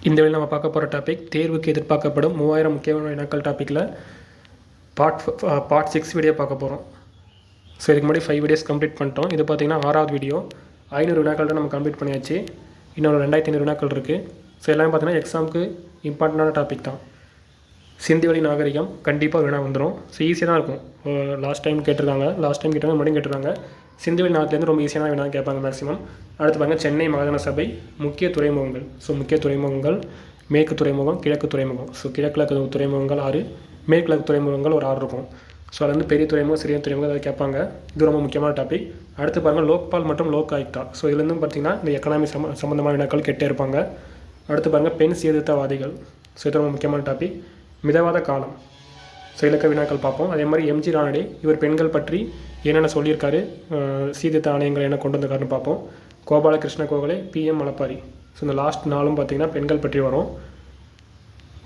இந்த வழி நம்ம பார்க்க போகிற டாபிக் தேர்வுக்கு எதிர்பார்க்கப்படும் 3000 முக்கியமான வினாக்கள் டாப்பிக்கில் பார்ட் 6 வீடியோ பார்க்க போகிறோம். ஸோ இதுக்கு முன்னாடி 5 வீடியோஸ் கம்ப்ளீட் பண்ணிட்டோம். இது பார்த்திங்கன்னா 6வது வீடியோ. 500 வினாக்கள் தான் நம்ம கம்ப்ளீட் பண்ணியாச்சு. இன்னொரு 2500 வினாக்கள் இருக்குது. ஸோ எல்லாமே பார்த்திங்கன்னா எக்ஸாமுக்கு இம்பார்ட்டண்டான டாபிக் தான். சிந்துவெளி நாகரிகம் கண்டிப்பாக வினா வந்துடும். ஸோ ஈஸியாக தான் இருக்கும். லாஸ்ட் டைம் கேட்டிருக்காங்க, மறுபடியும் கேட்டிருக்காங்க. சிந்துவெளி நாகரிகத்துலேருந்து ரொம்ப ஈஸியான வினா கேட்பாங்க மேக்ஸிமம். அடுத்து பாருங்கள், சென்னை மாகாண சபை முக்கிய துறைமுகங்கள். ஸோ முக்கிய துறைமுகங்கள் மேற்கு துறைமுகம், கிழக்கு துறைமுகம். ஸோ கிழக்கில் இருக்கிற துறைமுகங்கள் 6, மேற்கில் இருக்கிற துறைமுகங்கள் ஒரு 6 இருக்கும். ஸோ அது வந்து பெரிய துறைமுகம், சிறிய துறைமுகம் அதை கேட்பாங்க. இது ரொம்ப முக்கியமான டாபிக். அடுத்து பாருங்கள், லோக்பால் மற்றும் லோக் ஆயுக்தா. ஸோ இதுலேருந்து பார்த்திங்கன்னா இந்த எக்கனாமி சம்மந்தமான வினாக்கள் கேட்டே இருப்பாங்க. அடுத்து பாருங்கள், பெண் சீர்திருத்தவாதிகள். ஸோ இது ரொம்ப முக்கியமான டாபிக். மிதவாத காலம். ஸோ இலக்க வினாக்கள் பார்ப்போம். அதே மாதிரி எம்ஜி ராணடே, இவர் பெண்கள் பற்றி என்னென்ன சொல்லியிருக்காரு, சீர்திருத்த ஆணையங்கள் என்ன கொண்டு வந்திருக்காருன்னு பார்ப்போம். கோபாலகிருஷ்ண கோகலே, பிஎம் மலப்பாரி. ஸோ இந்த லாஸ்ட் நாளும் பார்த்திங்கன்னா பெண்கள் பற்றி வரும்.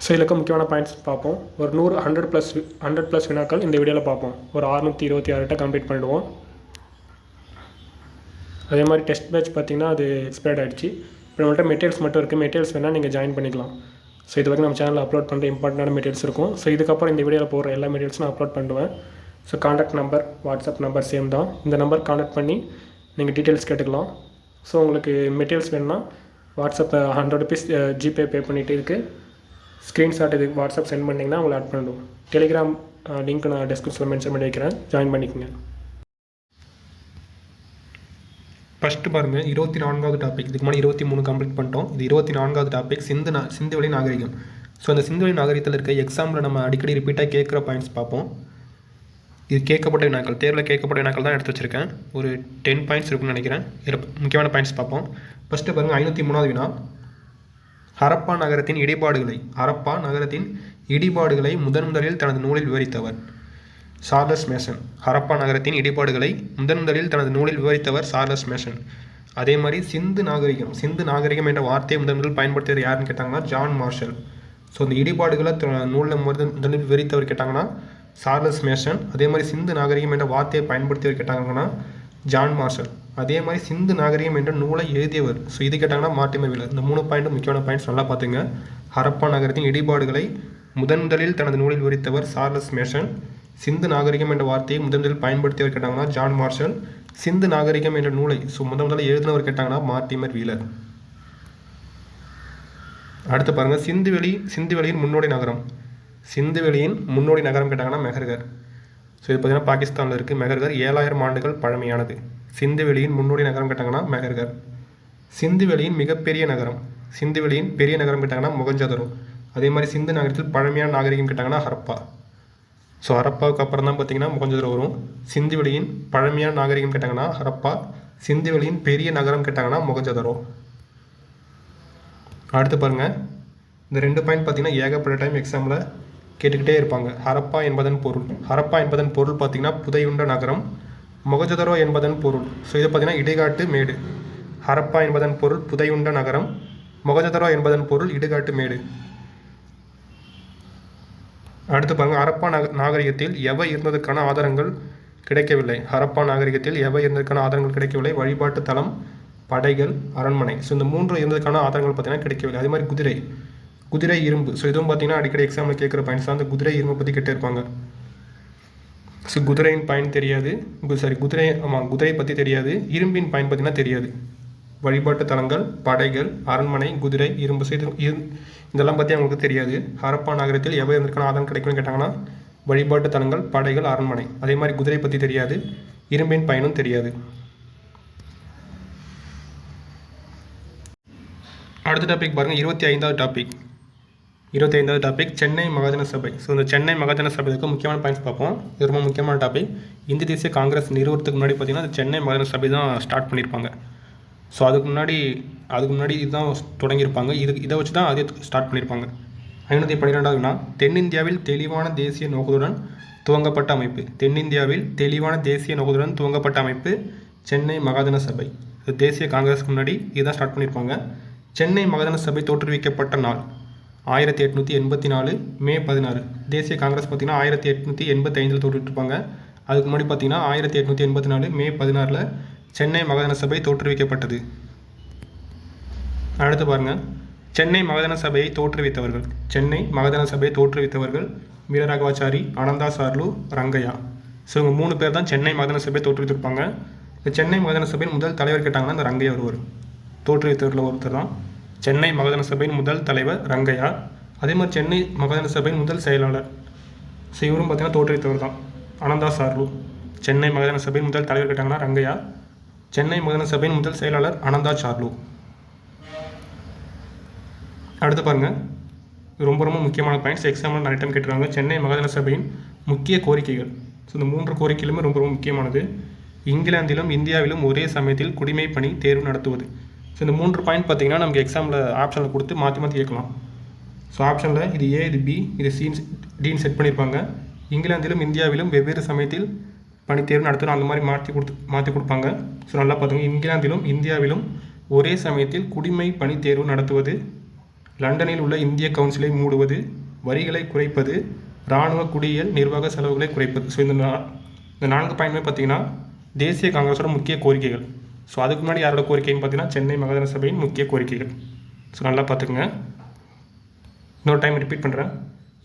ஸோ இலக்க முக்கியமான பாயிண்ட்ஸ் பார்ப்போம். ஒரு 100 ப்ளஸ் வினாக்கள் இந்த வீடியோவில் பார்ப்போம். ஒரு 626 கம்ப்ளீட் பண்ணிடுவோம். அதே மாதிரி டெஸ்ட் பேட்ச் பார்த்திங்கன்னா அது எக்ஸ்பயர்ட் ஆகிடுச்சு. இப்போ நம்மள்ட்ட மெட்டீரியல்ஸ் மட்டும் இருக்குது. மெட்டீரியல்ஸ் வேணால் நீங்கள் ஜாயின் பண்ணிக்கலாம். ஸோ இது வரைக்கும் நம்ம சேனலில் அப்லோட் பண்ணுற இம்பார்ட்டண்டான மெட்டீரியல்ஸ் இருக்கும். ஸோ இதுக்கப்புறம் இந்த வீடியோவில் போகிற எல்லா மெட்டீரியல்ஸும் நான் அப்லோட் பண்ணுவேன். So contact number, WhatsApp number same தான். இந்த நம்பர் காண்டாக்ட் பண்ணி நீங்கள் டீட்டெயில்ஸ் கேட்டுக்கலாம். ஸோ உங்களுக்கு மெட்டீரியல்ஸ் வேணும்னா வாட்ஸ்அப் 100 ருபீஸ் ஜிபே பே பண்ணிவிட்டு இருக்குது ஸ்க்ரீன்ஷாட் இதுக்கு வாட்ஸ்அப் சென்ட் பண்ணிங்கன்னா உங்களை ஆட் பண்ணிடுவோம். டெலிகிராம் லிங்க் நான் டிஸ்கிரிப்ஷனில் மென்ஷன் பண்ணி வைக்கிறேன், ஜாயின் பண்ணிக்கோங்க. ஃபஸ்ட்டு பாருங்கள், 24வது டாபிக். இதுக்கு முன்னாடி 23 கம்ப்ளீட் பண்ணிட்டோம். இது 24வது டாபிக், சிந்துவெளி நாகரிகம். ஸோ அந்த சிந்துவெளி நாகரிகத்தில் இருக்க எக்ஸாமில் நம்ம அடிக்கடி ரிப்பீட்டாக கேட்குற பாயிண்ட்ஸ் பார்ப்போம். இது கேட்கப்பட்ட வினாக்கள், தேர்வில் கேட்கப்பட்ட வினாக்கள் தான் எடுத்து வச்சுருக்கேன். ஒரு 10 பாயிண்ட்ஸ் இருக்குன்னு நினைக்கிறேன். இதில் முக்கியமான பாயிண்ட்ஸ் பார்ப்போம். ஃபஸ்ட்டு பாருங்கள், 503வது வினா. ஹரப்பா நகரத்தின் இடிபாடுகளை முதலில் தனது நூலில் விவரித்தவர் சார்லஸ் மேசன். ஹரப்பா நகரத்தின் இடிபாடுகளை முதலில் தனது நூலில் விவரித்தவர் சார்லஸ் மேசன். அதே மாதிரி சிந்து நாகரிகம் என்ற வார்த்தையை முதலில் பயன்படுத்தியவர் யாருன்னு கேட்டாங்கன்னா ஜான் மார்ஷல். ஸோ இந்த இடிபாடுகளை நூலில் முதலில் விவரித்தவர் கேட்டாங்கன்னா சார்லஸ் மேசன். அதே மாதிரி சிந்து நாகரிகம் என்ற வார்த்தையை பயன்படுத்தியவர் கேட்டாங்கன்னா ஜான் மார்ஷல். அதே மாதிரி சிந்து நாகரிகம் என்ற நூலை எழுதியவர், ஸோ இது கேட்டாங்கன்னா மார்ட்டிமர் வீலர். இந்த 3 பாயிண்ட்டும் முக்கியமான பாயிண்ட்ஸ் நல்லா பார்த்துங்க. ஹரப்பா நகரத்தின் இடிபாடுகளை முதலில் தனது நூலில் விவரித்தவர் சார்லஸ் மேசன். சிந்து நாகரிகம் என்ற வார்த்தையை முதலில் பயன்படுத்தியவர் கேட்டாங்கன்னா ஜான் மார்ஷல். சிந்து நாகரிகம் என்ற நூலை முதல்ல எழுதினவர் கேட்டாங்கன்னா மார்ட்டிமர் வீலர். அடுத்து பாருங்கள், சிந்துவெளியின் முன்னோடி நகரம். சிந்துவெளியின் முன்னோடி நகரம் கேட்டாங்கன்னா மெஹர்கர். ஸோ இது பார்த்திங்கன்னா பாகிஸ்தானில் இருக்குது. மெஹர்கர் 7000 ஆண்டுகள் பழமையானது. சிந்துவெளியின் முன்னோடி நகரம் கேட்டாங்கன்னா மெஹர்கர். சிந்துவெளியின் மிகப்பெரிய நகரம், சிந்துவெளியின் பெரிய நகரம் கேட்டாங்கன்னா மொகஞ்சதரோ. அதே மாதிரி சிந்து நகரத்தில் பழமையான நாகரிகம் கேட்டாங்கன்னா ஹரப்பா. ஸோ ஹரப்பாவுக்கு அப்புறம் தான் பார்த்திங்கன்னா மொகஞ்சதரோ வரும். சிந்துவெளியின் பழமையான நாகரிகம் கேட்டாங்கன்னா ஹரப்பா. சிந்துவெளியின் பெரிய நகரம் கேட்டாங்கன்னா மொகஞ்சதரோ. அடுத்து பாருங்கள், இந்த 2 பாயிண்ட் பார்த்திங்கன்னா ஏகப்பட்ட டைம் எக்ஸாமில் கேட்டுக்கிட்டே இருப்பாங்க. ஹரப்பா என்பதன் பொருள் பார்த்திங்கன்னா புதையுண்ட நகரம். மொகஞ்சதரோ என்பதன் பொருள், ஸோ இது பார்த்திங்கன்னா இடுகாட்டு மேடு. ஹரப்பா என்பதன் பொருள் புதையுண்ட நகரம். மொகஞ்சதரோ என்பதன் பொருள் இடுகாட்டு மேடு. அடுத்து பாருங்கள், ஹரப்பா நாகரிகத்தில் எவை இருந்ததற்கான ஆதாரங்கள் கிடைக்கவில்லை. ஹரப்பா நாகரிகத்தில் எவை இருந்ததற்கான ஆதாரங்கள் கிடைக்கவில்லை. வழிபாட்டு தலம், படைகள், அரண்மனை. ஸோ இந்த 3 இருந்ததுக்கான ஆதாரங்கள் பார்த்திங்கன்னா கிடைக்கவில்லை. அதே மாதிரி குதிரை இரும்பு. ஸோ இதுவும் பார்த்திங்கன்னா அடிக்கடி எக்ஸாமில் கேட்குற பாயிண்ட்ஸ் தான். அந்த குதிரை இரும்பை பற்றி கேட்டே இருப்பாங்க. ஸோ குதிரையின் பாயிண்ட் தெரியாது, குதிரை பற்றி தெரியாது. இரும்பின் பாயிண்ட் பார்த்திங்கன்னா தெரியாது. வழிபாட்டு தலங்கள், படைகள், அரண்மனை, குதிரை, இரும்பு. ஸோ இதெல்லாம் பற்றி அவங்களுக்கு தெரியாது. ஹரப்பா நகரத்தில் எவை இருந்திருக்கான ஆதாரம் கிடைக்கும்னு கேட்டாங்கன்னா வழிபாட்டு தலங்கள், படைகள், அரண்மனை. அதே மாதிரி குதிரை பற்றி தெரியாது, இரும்பின் பயனும் தெரியாது. அடுத்த டாபிக் பாருங்கள், 25வது டாபிக் சென்னை மகாஜன சபை. ஸோ இந்த சென்னை மகாஜன சபைக்கு முக்கியமான பாயிண்ட்ஸ் பார்ப்போம். இது ரொம்ப முக்கியமான டாபிக். இந்திய தேசிய காங்கிரஸ் நிறுவனத்துக்கு முன்னாடி பார்த்திங்கன்னா இந்த சென்னை மகாஜன சபை தான் ஸ்டார்ட் பண்ணியிருப்பாங்க. ஸோ அதுக்கு முன்னாடி இதுதான் தொடங்கியிருப்பாங்க. இதை வச்சு தான் அதே ஸ்டார்ட் பண்ணியிருப்பாங்க. 512வது, தென்னிந்தியாவில் தெளிவான தேசிய நோக்கத்துடன் துவங்கப்பட்ட அமைப்பு சென்னை மகாஜன சபை. தேசிய காங்கிரஸுக்கு முன்னாடி இதுதான் ஸ்டார்ட் பண்ணியிருப்பாங்க. சென்னை மகாஜன சபை தோற்றுவிக்கப்பட்ட நாள் 1884 மே 16. தேசிய காங்கிரஸ் பார்த்திங்கன்னா 1885 தோற்றுவிட்டிருப்பாங்க. அதுக்கு முன்னாடி பார்த்திங்கன்னா 1884 மே 16 சென்னை மகாஜன சபை தோற்றுவிக்கப்பட்டது. அடுத்து பாருங்கள், சென்னை மகாஜன சபையை தோற்றுவித்தவர்கள். சென்னை மகாஜன சபையை தோற்றுவித்தவர்கள் வீரராகவாச்சாரி, அனந்தா சார்லு, ரங்கையா. ஸோ இவங்க 3 பேர் தான் சென்னை மகாஜன சபையை தோற்றுவித்திருப்பாங்க. இந்த சென்னை மகாஜன சபையின் முதல் தலைவர் கேட்டாங்கன்னா இந்த ரங்கையா ஒருவர். தோற்றுவித்தவர்கள் ஒருத்தர் தான் சென்னை மகாஜன சபையின் முதல் தலைவர் ரங்கையா. அதே மாதிரி சென்னை மகாஜன சபையின் முதல் செயலாளர் இவரும் பார்த்தீங்கன்னா தோற்றுவித்தவர் தான் அனந்தா சார்லு. சென்னை மகாஜன சபையின் முதல் தலைவர் கேட்டாங்கன்னா ரங்கையா. சென்னை மகாஜன சபையின் முதல் செயலாளர் அனந்தா சார்லு. அடுத்து பாருங்கள், ரொம்ப ரொம்ப முக்கியமான பாயிண்ட்ஸ். எக்ஸாம்பிள் நிறைய டைம் கேட்டுருக்காங்க. சென்னை மகாஜன சபையின் முக்கிய கோரிக்கைகள். ஸோ இந்த 3 கோரிக்கைகளுமே ரொம்ப ரொம்ப முக்கியமானது. இங்கிலாந்திலும் இந்தியாவிலும் ஒரே சமயத்தில் குடிமை பணி தேர்வு நடத்துவது. ஸோ இந்த 3 பாயிண்ட் பார்த்தீங்கன்னா நமக்கு எக்ஸாமில் ஆப்ஷனில் கொடுத்து மாற்றி மாற்றி கேட்கலாம். ஸோ ஆப்ஷனில் இது ஏ, இது பி, இது சின்னு டின்னு செட் பண்ணியிருப்பாங்க. இங்கிலாந்திலும் இந்தியாவிலும் வெவ்வேறு சமயத்தில் பணி தேர்வு நடத்தணும் அந்த மாதிரி மாற்றி கொடுப்பாங்க. ஸோ நல்லா பார்த்துங்க. இங்கிலாந்திலும் இந்தியாவிலும் ஒரே சமயத்தில் குடிமை பணி தேர்வு நடத்துவது, லண்டனில் உள்ள இந்திய கவுன்சிலை மூடுவது, வரிகளை குறைப்பது, இராணுவ குடியியல் நிர்வாக செலவுகளை குறைப்பது. ஸோ இந்த 4 பாயிண்ட்மே பார்த்தீங்கன்னா தேசிய காங்கிரஸோட முக்கிய கோரிக்கைகள். ஸோ அதுக்கு முன்னாடி யாரோட கோரிக்கைன்னு பார்த்தீங்கன்னா சென்னை மகாஜன சபையின் முக்கிய கோரிக்கைகள். ஸோ நல்லா பார்த்துக்குங்க. இன்னொரு டைம் ரிப்பீட் பண்ணுறேன்.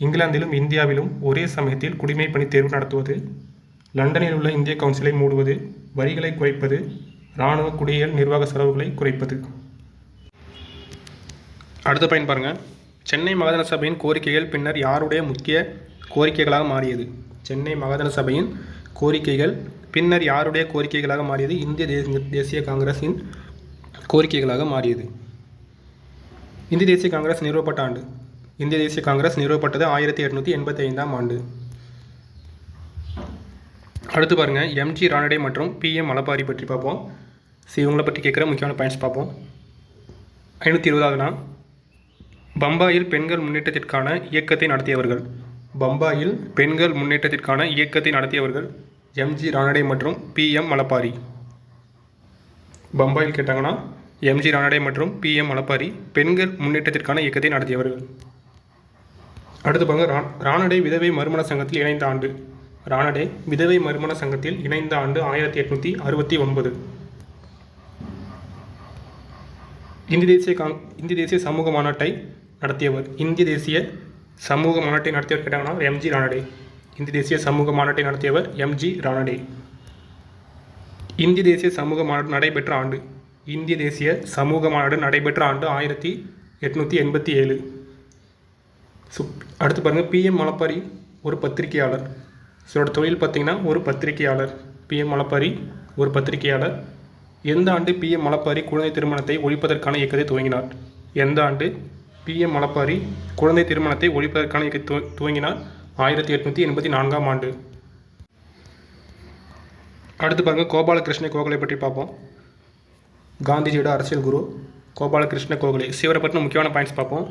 இங்கிலாந்திலும் இந்தியாவிலும் ஒரே சமயத்தில் குடிமை பணி தேர்வு நடத்துவது, லண்டனில் உள்ள இந்திய கவுன்சிலை மூடுவது, வரிகளை குறைப்பது, இராணுவ குடியியல் நிர்வாக செலவுகளை குறைப்பது. அடுத்த பாயிண்ட் பாருங்கள். சென்னை மகாஜன சபையின் கோரிக்கைகள் பின்னர் யாருடைய முக்கிய கோரிக்கைகளாக மாறியது? சென்னை மகாஜன சபையின் கோரிக்கைகள் பின்னர் யாருடைய கோரிக்கைகளாக மாறியது? இந்திய தேசிய காங்கிரஸின் கோரிக்கைகளாக மாறியது. இந்திய தேசிய காங்கிரஸ் நிறுவப்பட்ட ஆண்டு. இந்திய தேசிய காங்கிரஸ் நிறுவப்பட்டது 1885ஆம் ஆண்டு. அடுத்து பாருங்கள், எம்ஜி ரானடே மற்றும் பிஎம் மலபாரி பற்றி பார்ப்போம். இவங்களை பற்றி கேட்குற முக்கியமான பாயிண்ட்ஸ் பார்ப்போம். 520வது நாள். பம்பாயில் பெண்கள் முன்னேற்றத்திற்கான இயக்கத்தை நடத்தியவர்கள். பம்பாயில் பெண்கள் முன்னேற்றத்திற்கான இயக்கத்தை நடத்தியவர்கள் எம்ஜி ரானடே மற்றும் பிஎம் மலபாரி. பம்பாயில் கேட்டாங்கன்னா எம்ஜி ரானடே மற்றும் பிஎம் மலபாரி பெண்கள் முன்னேற்றத்திற்கான இயக்கத்தை நடத்தியவர்கள். அடுத்து பாருங்க, ரானடே விதவை மறுமண சங்கத்தில் இணைந்த ஆண்டு. ரானடே விதவை மறுமண சங்கத்தில் இணைந்த ஆண்டு 1869. இந்திய தேசிய சமூக மாநாட்டை நடத்தியவர். இந்திய தேசிய சமூக மாநாட்டை நடத்தியவர் கேட்டாங்கன்னா எம்ஜி ரானடே. இந்திய தேசிய சமூக மாநாட்டை நடத்தியவர் எம்ஜி ரானடே. இந்திய தேசிய சமூக மாநாடு நடைபெற்ற ஆண்டு. இந்திய தேசிய சமூக மாநாடு நடைபெற்ற ஆண்டு 1887. அடுத்து பாருங்கள், பிஎம் மலபாரி ஒரு பத்திரிகையாளர். இதோட தொழில் பார்த்திங்கன்னா ஒரு பத்திரிகையாளர். பிஎம் மலபாரி ஒரு பத்திரிகையாளர். எந்த ஆண்டு பிஎம் மலபாரி குழந்தை திருமணத்தை ஒழிப்பதற்கான இயக்கத்தை துவங்கினார்? எந்த ஆண்டு பிஎம் மலபாரி குழந்தை திருமணத்தை ஒழிப்பதற்கான இயக்கத்தை துவங்கினார்? 1884ஆம் ஆண்டு. அடுத்து பாருங்கள், கோபாலகிருஷ்ண கோகலே பற்றி பார்ப்போம். காந்திஜியோட அரசியல் குரு கோபாலகிருஷ்ண கோகலே. இவரை பற்றின முக்கியமான பாயிண்ட்ஸ் பார்ப்போம்.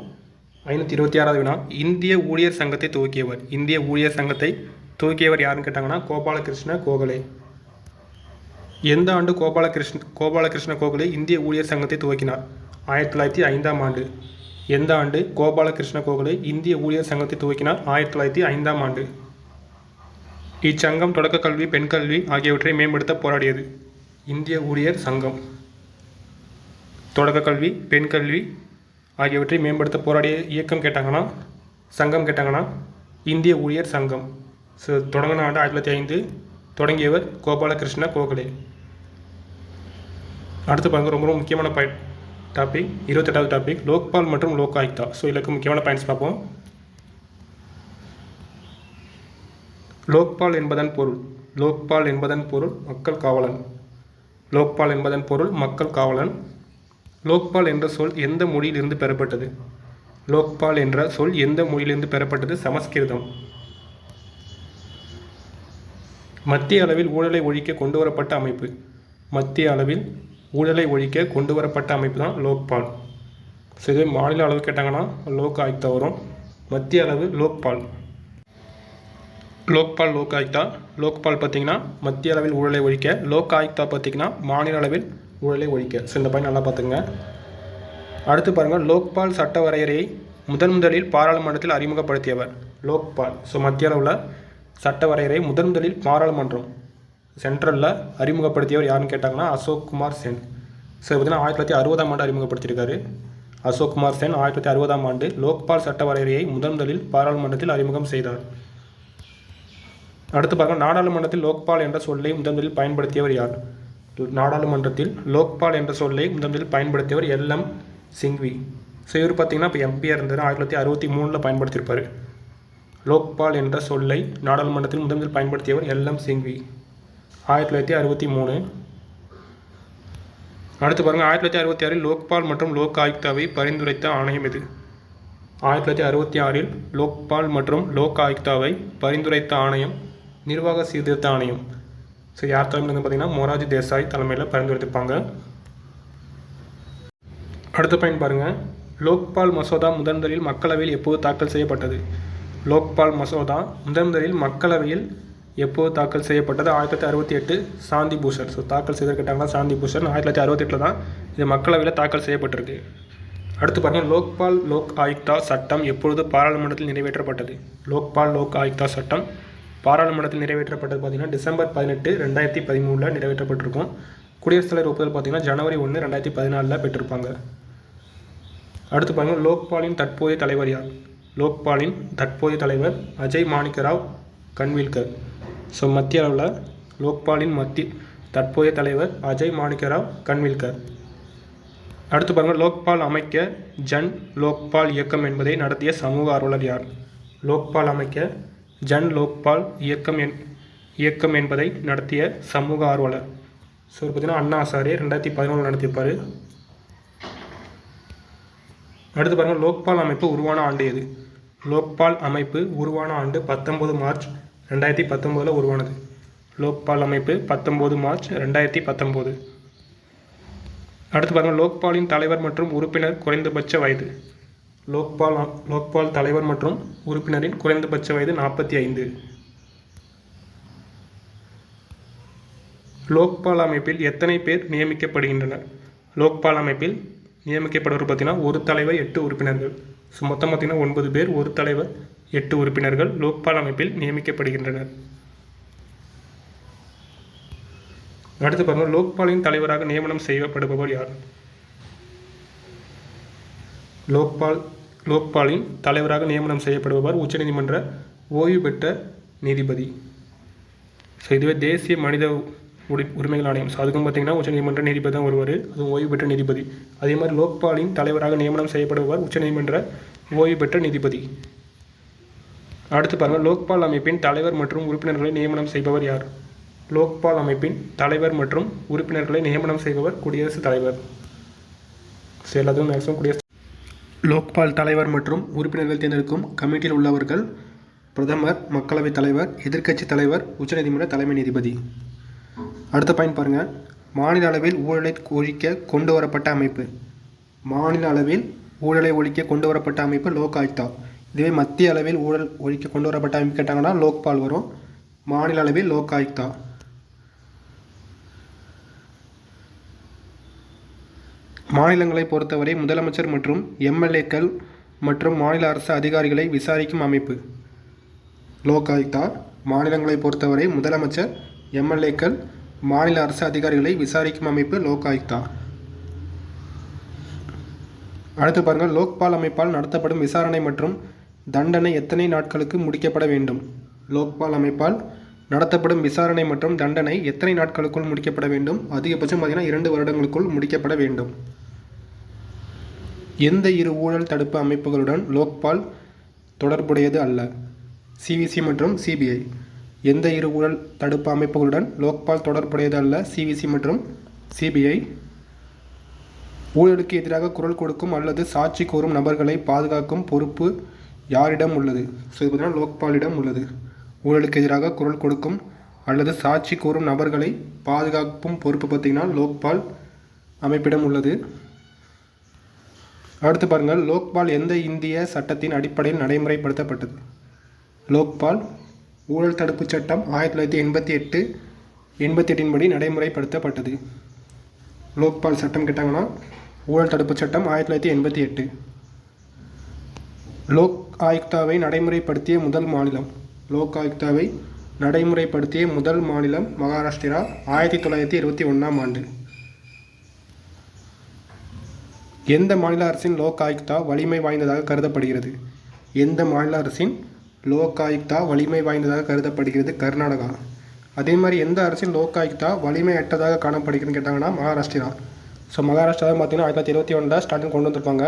526வது வினா. இந்திய ஊழியர் சங்கத்தை துவக்கியவர். இந்திய ஊழியர் சங்கத்தை துவக்கியவர் யாருன்னு கேட்டாங்கன்னா கோபாலகிருஷ்ண கோகலே. எந்த ஆண்டு கோபாலகிருஷ்ண கோகலே இந்திய ஊழியர் சங்கத்தை துவக்கினார்? 1905ஆம் ஆண்டு. எந்த ஆண்டு கோபாலகிருஷ்ண கோகலே இந்திய ஊழியர் சங்கத்தை துவக்கினார்? 1905ஆம் ஆண்டு. இச்சங்கம் தொடக்க கல்வி, பெண் கல்வி ஆகியவற்றை மேம்படுத்த போராடியது. இந்திய ஊழியர் சங்கம் தொடக்க கல்வி, பெண் கல்வி ஆகியவற்றை மேம்படுத்த போராடிய இயக்கம் கேட்டாங்கன்னா சங்கம் கேட்டாங்கன்னா இந்திய ஊழியர் சங்கம். தொடங்கின ஆண்டு 1905. தொடங்கியவர் கோபாலகிருஷ்ண கோகலே. அடுத்து பாருங்கள், ரொம்ப ரொம்ப முக்கியமான டாபிக் 28வது டாபிக், லோக்பால் மற்றும் லோக் ஆயுக்தா. இதுக்கு முக்கியமான பாயிண்ட்ஸ் பார்ப்போம். லோக்பால் என்பதன் பொருள். லோக்பால் என்பதன் பொருள் மக்கள் காவலன். லோக்பால் என்பதன் பொருள் மக்கள் காவலன். லோக்பால் என்ற சொல் எந்த மொழியிலிருந்து பெறப்பட்டது? லோக்பால் என்ற சொல் எந்த மொழியிலிருந்து பெறப்பட்டது? சமஸ்கிருதம். மத்திய அளவில் ஊழலை ஒழிக்க கொண்டு வரப்பட்ட அமைப்பு. மத்திய அளவில் ஊழலை ஒழிக்க கொண்டு வரப்பட்ட அமைப்பு தான் லோக்பால். இதே மாநில அளவு கேட்டாங்கன்னா லோக் ஆயுக்தா வரும். மத்திய அளவு லோக்பால். லோக்பால் லோக் ஆயுக்தா. லோக்பால் பார்த்திங்கன்னா மத்திய அளவில் ஊழலை ஒழிக்க, லோக் ஆயுக்தா பார்த்திங்கன்னா மாநில அளவில் ஊழலை ஒழிக்க. இந்த பாயிண்ட் நல்லா பார்த்துங்க. அடுத்து பாருங்கள், லோக்பால் சட்ட வரையறையை முதலில் பாராளுமன்றத்தில் அறிமுகப்படுத்தியவர். லோக்பால் மத்திய அளவில் சட்ட வரையறை முதலில் பாராளுமன்றம் சென்ட்ரலில் அறிமுகப்படுத்தியவர் யாருன்னு கேட்டாங்கன்னா அசோக் குமார் சென். பார்த்தீங்கன்னா 1960ஆம் ஆண்டு அறிமுகப்படுத்தியிருக்காரு. அசோக் குமார் சென் 1960ஆம் ஆண்டு லோக்பால் சட்ட வரையறையை முதலில் பாராளுமன்றத்தில் அறிமுகம் செய்தார். அடுத்து பாருங்கள், நாடாளுமன்றத்தில் லோக்பால் என்ற சொல்லை முதலில் பயன்படுத்தியவர் யார்? நாடாளுமன்றத்தில் லோக்பால் என்ற சொல்லை முதலில் பயன்படுத்தியவர் LM சிங்வி. ஸோ இவர் பார்த்தீங்கன்னா இப்போ எம்பியாக இருந்தார், 1963 பயன்படுத்தியிருப்பார். லோக்பால் என்ற சொல்லை நாடாளுமன்றத்தில் முதலில் பயன்படுத்தியவர் LM சிங்வி, 1963. அடுத்து பாருங்கள், 1966 லோக்பால் மற்றும் லோக் ஆயுக்தாவை பரிந்துரைத்த ஆணையம் எது? 1966 லோக்பால் மற்றும் லோக் ஆயுக்தாவை பரிந்துரைத்த ஆணையம் நிர்வாக சீர்திருத்த ஆணையம். ஸோ யார் தலைமையில் வந்து பார்த்தீங்கன்னா மொரார்ஜி தேசாய் தலைமையில் பரிந்துரைத்திருப்பாங்க. அடுத்த பாயிண்ட் பாருங்கள், லோக்பால் மசோதா முதலில் மக்களவையில் எப்போது தாக்கல் செய்யப்பட்டது? லோக்பால் மசோதா முதலில் மக்களவையில் எப்போது தாக்கல் செய்யப்பட்டது? 1968 சாந்தி பூஷர். ஸோ தாக்கல் செய்திருக்காங்களா சாந்தி பூஷர், 1968 தான் இது மக்களவையில் தாக்கல் செய்யப்பட்டிருக்கு. அடுத்து பாருங்கள், லோக்பால் லோக் ஆயுக்தா சட்டம் எப்பொழுது பாராளுமன்றத்தில் நிறைவேற்றப்பட்டது? லோக்பால் லோக் ஆயுக்தா சட்டம் பாராளுமன்றத்தில் நிறைவேற்றப்பட்டது பார்த்தீங்கன்னா டிசம்பர் 18, 2013 நிறைவேற்றப்பட்டிருக்கும். குடியரசுத் தலைவர் ஒப்புதல் பார்த்தீங்கன்னா ஜனவரி 1, 2014 பெற்றிருப்பாங்க. அடுத்து பாருங்கள், லோக்பாலின் தற்போதைய தலைவர் யார்? லோக்பாலின் தற்போதைய தலைவர் அஜய் மாணிக்கராவ் கன்வில்கர். ஸோ மத்திய அளவில் லோக்பாலின் தற்போதைய தலைவர் அஜய் மாணிக்கராவ் கன்வில்கர். அடுத்து பாருங்கள், லோக்பால் அமைக்க ஜன் லோக்பால் இயக்கம் என்பதை நடத்திய சமூக ஆர்வலர் யார்? லோக்பால் அமைக்க ஜன் லோக்பால் இயக்கம் என்பதை நடத்திய சமூக ஆர்வலர். ஸோ பார்த்தீங்கன்னா அண்ணா ஹசாரே 2011 நடத்தியிருப்பார். அடுத்து பாருங்கள், லோக்பால் அமைப்பு உருவான ஆண்டு எது? லோக்பால் அமைப்பு உருவான ஆண்டு 19 மார்ச் 2019 உருவானது. லோக்பால் அமைப்பு 19 மார்ச் 2019. அடுத்து பாருங்கள், லோக்பாலின் தலைவர் மற்றும் உறுப்பினர் குறைந்தபட்ச வயது. லோக்பால் தலைவர் மற்றும் உறுப்பினரின் குறைந்தபட்ச வயது 45. லோக்பால் அமைப்பில் எத்தனை பேர் நியமிக்கப்படுகின்றனர்? லோக்பால் அமைப்பில் நியமிக்கப்படுவர் பார்த்தீங்கன்னா ஒரு தலைவர் 8 உறுப்பினர்கள். ஸோ மொத்தம் பார்த்தீங்கன்னா 9 பேர், ஒரு தலைவர் 8 உறுப்பினர்கள் லோக்பால் அமைப்பில் நியமிக்கப்படுகின்றனர். அடுத்து பாருங்கள், லோக்பாலின் தலைவராக நியமனம் செய்யப்படுபவர் யார்? லோக்பாலின் தலைவராக நியமனம் செய்யப்படுபவர் உச்சநீதிமன்ற ஓய்வு பெற்ற நீதிபதி. ஸோ இதுவே தேசிய மனித உரிமைகள் ஆணையம். ஸோ அதுக்கும் பார்த்தீங்கன்னா உச்சநீதிமன்ற நீதிபதி தான் வருவார், அதுவும் ஓய்வு பெற்ற நீதிபதி. அதே மாதிரி லோக்பாலின் தலைவராக நியமனம் செய்யப்படுபவர் உச்சநீதிமன்ற ஓய்வு பெற்ற நீதிபதி. அடுத்து பாருங்கள், லோக்பால் அமைப்பின் தலைவர் மற்றும் உறுப்பினர்களை நியமனம் செய்பவர் யார்? லோக்பால் அமைப்பின் தலைவர் மற்றும் உறுப்பினர்களை நியமனம் செய்பவர் குடியரசுத் தலைவர். ஸோ எல்லாத்துக்கும் மேக்ஸிமம் குடியரசு. லோக்பால் தலைவர் மற்றும் உறுப்பினர்கள் தேர்ந்தெடுக்கும் கமிட்டியில் உள்ளவர்கள் பிரதமர், மக்களவைத் தலைவர், எதிர்க்கட்சி தலைவர், உச்சநீதிமன்ற தலைமை நீதிபதி. அடுத்த பாயிண்ட் பாருங்கள், மாநில அளவில் ஊழலை ஒழிக்க கொண்டு வரப்பட்ட அமைப்பு. மாநில அளவில் ஊழலை ஒழிக்க கொண்டு வரப்பட்ட அமைப்பு லோக் ஆயுக்தா. இதுவே மத்திய அளவில் ஊழல் ஒழிக்க கொண்டு வரப்பட்ட அமைப்பு கேட்டாங்கன்னா லோக்பால் வரும். மாநில அளவில் லோக் ஆயுக்தா. மாநிலங்களை பொறுத்தவரை முதலமைச்சர் மற்றும் MLAக்கள் மற்றும் மாநில அரசு அதிகாரிகளை விசாரிக்கும் அமைப்பு லோக் ஆயுக்தா. மாநிலங்களை பொறுத்தவரை முதலமைச்சர், MLAக்கள், மாநில அரசு அதிகாரிகளை விசாரிக்கும் அமைப்பு லோக் ஆயுக்தா. அடுத்து பாருங்கள், லோக்பால் அமைப்பால் நடத்தப்படும் விசாரணை மற்றும் தண்டனை எத்தனை நாட்களுக்கு முடிக்கப்பட வேண்டும்? லோக்பால் அமைப்பால் நடத்தப்படும் விசாரணை மற்றும் தண்டனை எத்தனை நாட்களுக்குள் முடிக்கப்பட வேண்டும்? அதிகபட்சம் பார்த்தீங்கன்னா 2 வருடங்களுக்குள் முடிக்கப்பட வேண்டும். எந்த இரு ஊழல் தடுப்பு அமைப்புகளுடன் லோக்பால் தொடர்புடையது அல்ல? CVC மற்றும் CBI. எந்த இரு ஊழல் தடுப்பு அமைப்புகளுடன் லோக்பால் தொடர்புடையது அல்ல? CVC மற்றும் CBI. ஊழலுக்கு எதிராக குரல் கொடுக்கும் அல்லது சாட்சி கூறும் நபர்களை பாதுகாக்கும் பொறுப்பு யாரிடம் உள்ளது? ஸோ இது பார்த்தீங்கன்னா லோக்பாலிடம் உள்ளது. ஊழலுக்கு எதிராக குரல் கொடுக்கும் அல்லது சாட்சி கூறும் நபர்களை பாதுகாக்கும் பொறுப்பு பார்த்திங்கன்னா லோக்பால் அமைப்பிடம் உள்ளது. அடுத்து பாருங்கள், லோக்பால் எந்த இந்திய சட்டத்தின் அடிப்படையில் நடைமுறைப்படுத்தப்பட்டது? லோக்பால் ஊழல் தடுப்பு சட்டம் 1988 படி நடைமுறைப்படுத்தப்பட்டது. லோக்பால் சட்டம் கேட்டாங்கன்னா ஊழல் தடுப்பு சட்டம் 1988. லோக் ஆயுக்தாவை நடைமுறைப்படுத்திய முதல் மாநிலம். லோக் ஆயுக்தாவை நடைமுறைப்படுத்திய முதல் மாநிலம் மகாராஷ்டிரா, 1921ஆம் ஆண்டு. எந்த மாநில அரசின் லோக் ஆயுக்தா வலிமை வாய்ந்ததாக கருதப்படுகிறது? எந்த மாநில அரசின் லோக் ஆயுக்தா வலிமை வாய்ந்ததாக கருதப்படுகிறது? கர்நாடகா. அதே மாதிரி எந்த அரசின் லோக் ஆயுக்தா வலிமையற்றதாக காணப்படுகிறதுன்னு கேட்டாங்கன்னா மகாராஷ்டிரா. ஸோ மகாராஷ்டிரா தான் பார்த்தீங்கன்னா 1921 ஸ்டார்டிங் கொண்டு வந்திருப்பாங்க.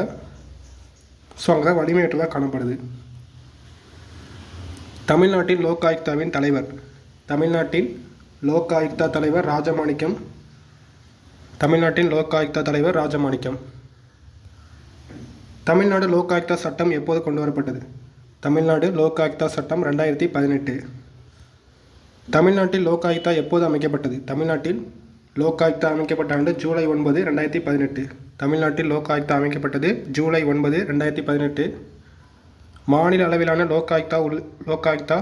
ஸோ அங்கே வலிமையற்றதாக காணப்படுது. தமிழ்நாட்டின் லோக் ஆயுக்தாவின் தலைவர். தமிழ்நாட்டின் லோக் ஆயுக்தா தலைவர் ராஜமாணிக்கம். தமிழ்நாட்டின் லோக் ஆயுக்தா தலைவர் ராஜமாணிக்கம். தமிழ்நாடு லோக் ஆயுக்தா சட்டம் எப்போது கொண்டு வரப்பட்டது? தமிழ்நாடு லோக் ஆயுக்தா சட்டம் 2018. தமிழ்நாட்டில் லோக் ஆயுக்தா எப்போது அமைக்கப்பட்டது? தமிழ்நாட்டில் லோக் ஆயுக்தா அமைக்கப்பட்ட ஆண்டு ஜூலை 9, 2018. தமிழ்நாட்டில் லோக் ஆயுக்தா அமைக்கப்பட்டது ஜூலை 9, 2018. மாநில அளவிலான லோக் ஆயுக்தா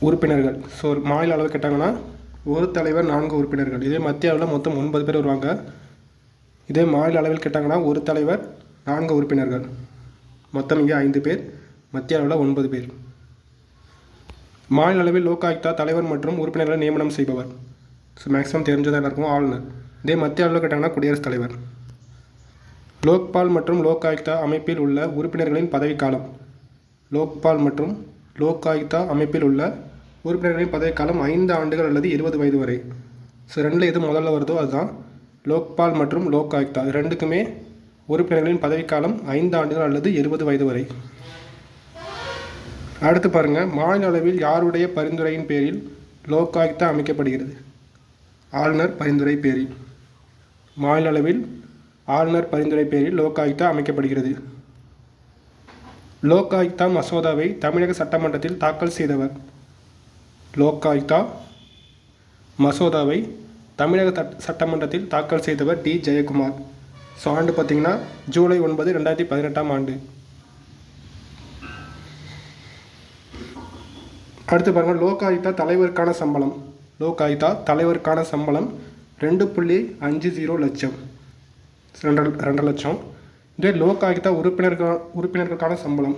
உறுப்பினர்கள். ஸோ மாநில அளவு கேட்டாங்கன்னா ஒரு தலைவர் 4 உறுப்பினர்கள். இதே மத்திய அளவில் மொத்தம் 9 பேர் வருவாங்க. இதே மாநில அளவில் கேட்டாங்கன்னா ஒரு தலைவர் 4 உறுப்பினர்கள். மொத்தம் இங்கே 5 பேர், மத்திய அளவில் 9 பேர். மாநில அளவில் லோக் ஆயுக்தா தலைவர் மற்றும் உறுப்பினர்களை நியமனம் செய்பவர். ஸோ மேக்ஸிமம் தெரிஞ்சதாக இருக்கும் ஆளுநர். இதே மத்திய அளவில் கேட்டாங்கன்னா குடியரசுத் தலைவர். லோக்பால் மற்றும் லோக் ஆயுக்தா அமைப்பில் உள்ள உறுப்பினர்களின் பதவிக்காலம். லோக்பால் மற்றும் லோக் ஆயுக்தா அமைப்பில் உள்ள உறுப்பினர்களின் பதவிக்காலம் 5 ஆண்டுகள் அல்லது 20 வயது வரை. ஸோ ரெண்டில் எது முதல்ல வருதோ அதுதான் லோக்பால் மற்றும் லோக் ஆயுக்தா. ரெண்டுக்குமே உறுப்பினர்களின் பதவிக்காலம் 5 ஆண்டுகள் அல்லது 20 வயது வரை. அடுத்து பாருங்கள், மாநில அளவில் யாருடைய பரிந்துரையின் பேரில் லோக் ஆயுக்தா அமைக்கப்படுகிறது? ஆளுநர் பரிந்துரை பேரில். மாநில அளவில் ஆளுநர் பரிந்துரை பேரில் லோக் ஆயுக்தா அமைக்கப்படுகிறது. லோக் ஆயுக்தா மசோதாவை தமிழக சட்டமன்றத்தில் தாக்கல் செய்தவர். லோக் ஆயுக்தா மசோதாவை தமிழக சட்டமன்றத்தில் தாக்கல் செய்தவர் டி. ஜெயக்குமார். ஸோ ஆண்டு பார்த்திங்கன்னா ஜூலை 9, 2018 ஆண்டு. அடுத்து பாருங்கள், லோக் ஆயுக்தா தலைவருக்கான சம்பளம். லோக் ஆயுக்தா தலைவருக்கான சம்பளம் 2.50 லட்சம், 2 லட்சம். இதே லோக் ஆயுக்தா உறுப்பினர்களுக்கான சம்பளம்.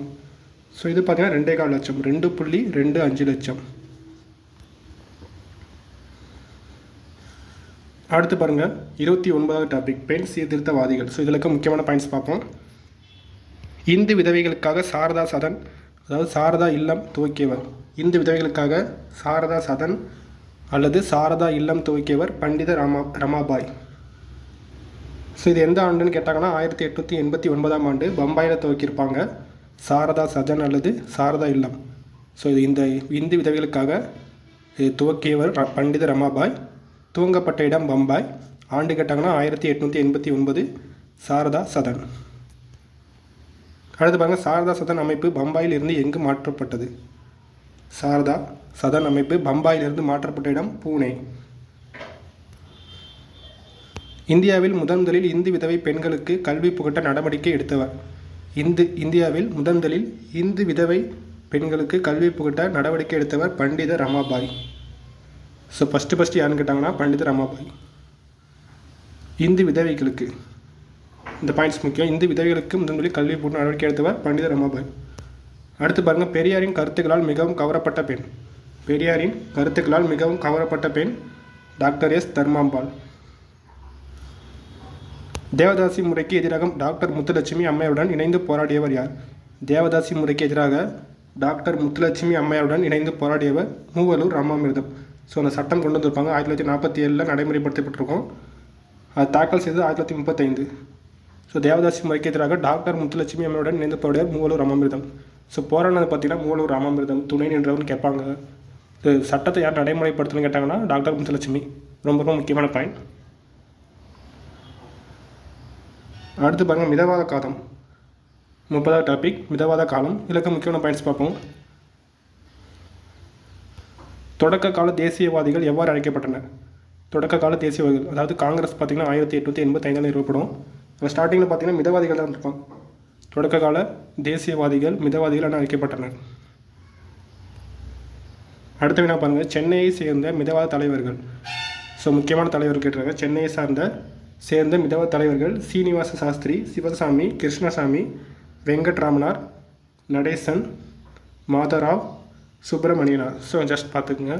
ஸோ இது பார்த்தீங்கன்னா 2.25 லட்சம், 2.25 லட்சம். அடுத்து பாருங்கள், 29வது டாபிக் பெண் சீர்திருத்தவாதிகள். ஸோ இதில் முக்கியமான பாயிண்ட்ஸ் பார்ப்போம். இந்து விதவைகளுக்காக சாரதா சதன், அதாவது சாரதா இல்லம் துவக்கியவர். இந்து விதவைகளுக்காக சாரதா சதன் அல்லது சாரதா இல்லம் துவக்கியவர் பண்டித ரமாபாய். ஸோ இது எந்த ஆண்டுன்னு கேட்டாங்கன்னா 1889 ஆண்டு பம்பாயில் துவக்கியிருப்பாங்க சாரதா சதன் அல்லது சாரதா இல்லம். ஸோ இது இந்த இந்து விதவைகளுக்காக துவக்கியவர் பண்டித ரமாபாய். துவங்கப்பட்ட இடம் பம்பாய். ஆண்டு கேட்டாங்கன்னா 1889 சாரதா சதன். அடுத்து பாருங்கள், சாரதா சதன் அமைப்பு பம்பாயில் இருந்து எங்கு மாற்றப்பட்டது? சாரதா சதன் அமைப்பு பம்பாயிலிருந்து மாற்றப்பட்ட இடம் பூனே. இந்தியாவில் முதன்முதலில் இந்து விதவை பெண்களுக்கு கல்வி புகட்ட நடவடிக்கை எடுத்தவர். இந்தியாவில் முதன்முதலில் இந்து விதவை பெண்களுக்கு கல்வி புகட்ட நடவடிக்கை எடுத்தவர் பண்டித ரமாபாய். ஸோ ஃபஸ்ட்டு யாருன்னு கேட்டாங்கன்னா பண்டித ரமாபாய். இந்து விதவைகளுக்கு இந்த பாயிண்ட்ஸ் முக்கியம். இந்து விதவைகளுக்கு முதன்முதலில் கல்வி புகட்ட நடவடிக்கை எடுத்தவர் பண்டித ரமாபாய். அடுத்து பாருங்கள், பெரியாரின் கருத்துக்களால் மிகவும் கவரப்பட்ட பெண். பெரியாரின் கருத்துக்களால் மிகவும் கவரப்பட்ட பெண் டாக்டர் எஸ். தர்மாம்பாள். தேவதாசி முறைக்கு எதிராக டாக்டர் முத்துலட்சுமி அம்மையாருடன் இணைந்து போராடியவர் யார்? தேவதாசி முறைக்கு எதிராக டாக்டர் முத்துலட்சுமி அம்மையாருடன் இணைந்து போராடியவர் மூவலூர் ராமாமிர்தம். ஸோ அந்த சட்டம் கொண்டு வந்திருப்பாங்க 1947 நடைமுறைப்படுத்தப்பட்டிருக்கும். அது தாக்கல் செய்தது 1935. ஸோ தேவதாசி முறைக்கு எதிராக டாக்டர் முத்துலட்சுமி அம்மையுடன் இணைந்து போராடிய மூவலூர் ராமாமிர்தம். ஸோ போராடினது பார்த்திங்கன்னா மூவலூர் ராமாமிர்தம் துணை நின்றவர்னு கேட்பாங்க. இது சட்டத்தை யார் நடைமுறைப்படுத்தணும்னு கேட்டாங்கன்னா டாக்டர் முத்துலட்சுமி. ரொம்ப ரொம்ப முக்கியமான பாயிண்ட். அடுத்து பாருங்கள், மிதவாத காலம். 30வது டாபிக் மிதவாத காலம். இதில் முக்கியமான பாயிண்ட்ஸ் பார்ப்போம். தொடக்க கால தேசியவாதிகள் எவ்வாறு அழைக்கப்பட்டனர்? தொடக்க கால தேசியவாதிகள் அதாவது காங்கிரஸ் பார்த்திங்கன்னா 1885 நிறுவப்படும். ஸ்டார்டிங்கில் பார்த்திங்கன்னா மிதவாதிகள் தான் இருப்பாங்க. தொடக்க கால தேசியவாதிகள் மிதவாதிகள் என அழைக்கப்பட்டனர். அடுத்த வினா பாருங்கள், சென்னையை சேர்ந்த மிதவாத தலைவர்கள். ஸோ முக்கியமான தலைவர்கள் கேட்டுருக்காங்க. சென்னையை சேர்ந்த மிதவாத தலைவர்கள் சீனிவாச சாஸ்திரி, சிவசாமி, கிருஷ்ணசாமி, வெங்கட்ராமனார், நடேசன், மாதராவ், சுப்பிரமணியனார். ஸோ ஜஸ்ட் பார்த்துக்குங்க.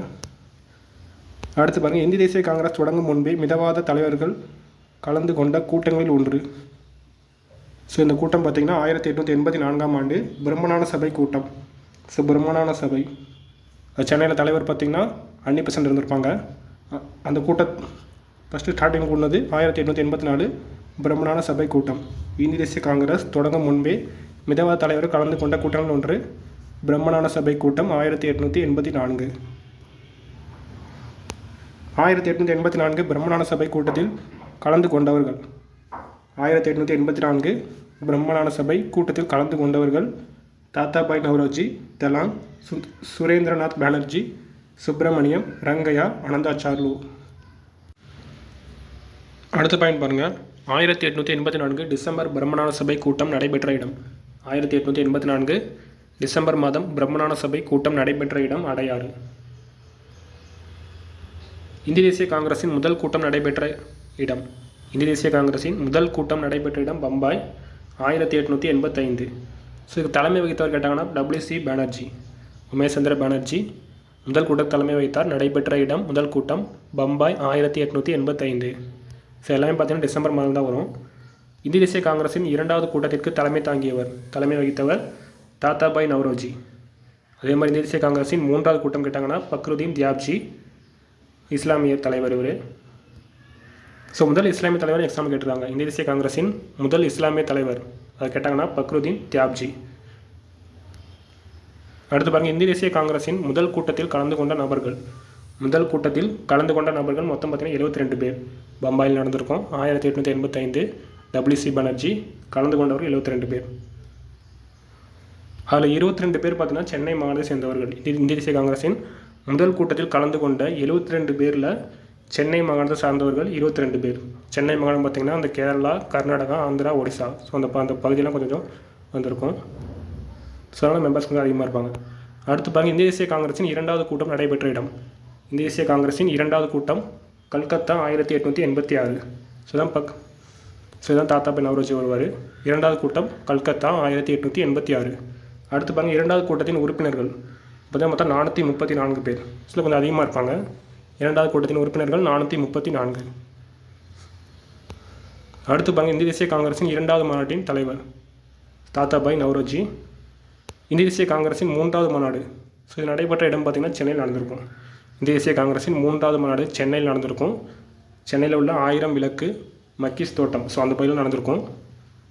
அடுத்து பாருங்கள், இந்திய தேசிய காங்கிரஸ் தொடங்கும் முன்பே மிதவாத தலைவர்கள் கலந்து கொண்ட கூட்டங்களில் ஒன்று. ஸோ இந்த கூட்டம் பார்த்திங்கன்னா 1884ஆம் ஆண்டு பிரம்மஞான சபை கூட்டம். ஸோ பிரம்மஞான சபை சென்னையில் தலைவர் பார்த்திங்கன்னா அன்னிபெசன்ட் இருந்திருப்பாங்க. அந்த கூட்டம் ஃபஸ்ட்டு ஸ்டார்டிங் கூடினது 1884 பிரம்மஞான சபை கூட்டம். இந்திய தேசிய காங்கிரஸ் தொடங்கும் முன்பே மிதவாத தலைவர் கலந்து கொண்ட கூட்டங்கள் ஒன்று பிரம்மஞான சபை கூட்டம் 1884. 1884 பிரம்மஞான சபை கூட்டத்தில் கலந்து கொண்டவர்கள் 1884 பிரம்மஞான சபை கூட்டத்தில் கலந்து கொண்டவர்கள் தாத்தாபாய் நவ்ரோஜி, தலாங், சுரேந்திரநாத் பானர்ஜி, சுப்பிரமணியம், ரங்கையா, அனந்தாச்சார்லு. அடுத்த பாயிண்ட் பாருங்கள். 1884 டிசம்பர் பிரம்மஞான சபை கூட்டம் நடைபெற்ற இடம். 1884 டிசம்பர் மாதம் பிரம்மஞான சபை கூட்டம் நடைபெற்ற இடம் அடையாறு. இந்திய தேசிய காங்கிரஸின் முதல் கூட்டம் நடைபெற்ற இடம். இந்திய தேசிய காங்கிரஸின் முதல் கூட்டம் நடைபெற்ற இடம் பம்பாய் 1885. ஸோ இதுக்கு தலைமை வகித்தவர் கேட்டாங்கன்னா WC பானர்ஜி, உமேஷ் சந்திர பானர்ஜி முதல் கூட்டம் தலைமை வகித்தார். நடைபெற்ற இடம் முதல் கூட்டம் பம்பாய் 1885. ஸோ எல்லாமே பார்த்தீங்கன்னா டிசம்பர் மாதம் தான் வரும். இந்திய தேசிய காங்கிரஸின் இரண்டாவது கூட்டத்திற்கு தலைமை வகித்தவர் தாத்தாபாய் நவ்ரோஜி. அதே மாதிரி இந்திய தேசிய காங்கிரஸின் மூன்றாவது கூட்டம் கேட்டாங்கன்னா பக்ருதீன் தியாப்ஜி, இஸ்லாமிய தலைவர் இவர். ஸோ முதல் இஸ்லாமிய தலைவர் எக்ஸாம் கேட்டிருக்காங்க. இந்திய தேசிய காங்கிரஸின் முதல் இஸ்லாமிய தலைவர் அதை கேட்டாங்கன்னா பக்ருதீன் தியாப்ஜி. அடுத்து பாருங்கள், இந்திய தேசிய காங்கிரஸின் முதல் கூட்டத்தில் கலந்து கொண்ட நபர்கள். முதல் கூட்டத்தில் கலந்து கொண்ட நபர்கள் மொத்தம் பார்த்தீங்கன்னா 72 பேர். பம்பாயில் நடந்திருக்கும் 1885. WC பானர்ஜி கலந்து கொண்டவர்கள் 72 பேர். அதில் 22 பேர் பார்த்தீங்கன்னா சென்னை மாகாணத்தை சேர்ந்தவர்கள். இந்திய தேசிய காங்கிரஸின் முதல் கூட்டத்தில் கலந்து கொண்ட 72 பேரில் சென்னை மாகாணத்தை சார்ந்தவர்கள் 22 பேர். சென்னை மாகாணம் பார்த்திங்கன்னா அந்த கேரளா, கர்நாடகா, ஆந்திரா, ஒடிசா, ஸோ அந்த பகுதியெல்லாம் கொஞ்சம் வந்திருக்கும். ஸோ அதனால் மெம்பர்ஸ் கொஞ்சம் அதிகமாக இருப்பாங்க. அடுத்து பாருங்கள், இந்திய தேசிய காங்கிரஸின் இரண்டாவது கூட்டம் நடைபெற்ற இடம். இந்திய தேசிய காங்கிரஸின் இரண்டாவது கூட்டம் கல்கத்தா 1886. ஸோ தான் தாத்தாபாய் நவ்ரோஜி வருவார். இரண்டாவது கூட்டம் கல்கத்தா 1886. அடுத்து பாருங்கள், இரண்டாவது கூட்டத்தின் உறுப்பினர்கள் பார்த்தீங்கன்னா மொத்தம் 434 பேர். ஸோ கொஞ்சம் அதிகமாக இருப்பாங்க. இரண்டாவது கூட்டத்தின் உறுப்பினர்கள் 434. அடுத்து பாருங்கள், இந்திய தேசிய காங்கிரஸின் இரண்டாவது மாநாட்டின் தலைவர் தாத்தாபாய் நவ்ரோஜி. இந்திய தேசிய காங்கிரஸின் மூன்றாவது மாநாடு, ஸோ இது நடைபெற்ற இடம் பார்த்திங்கன்னா சென்னையில் நடந்திருக்கும். இந்திய தேசிய காங்கிரஸின் மூன்றாவது மாநாடு சென்னையில் நடந்திருக்கும். சென்னையில் உள்ள 1000 விளக்கு மக்கீஸ் தோட்டம், ஸோ அந்த பகுதியில் நடந்திருக்கும்.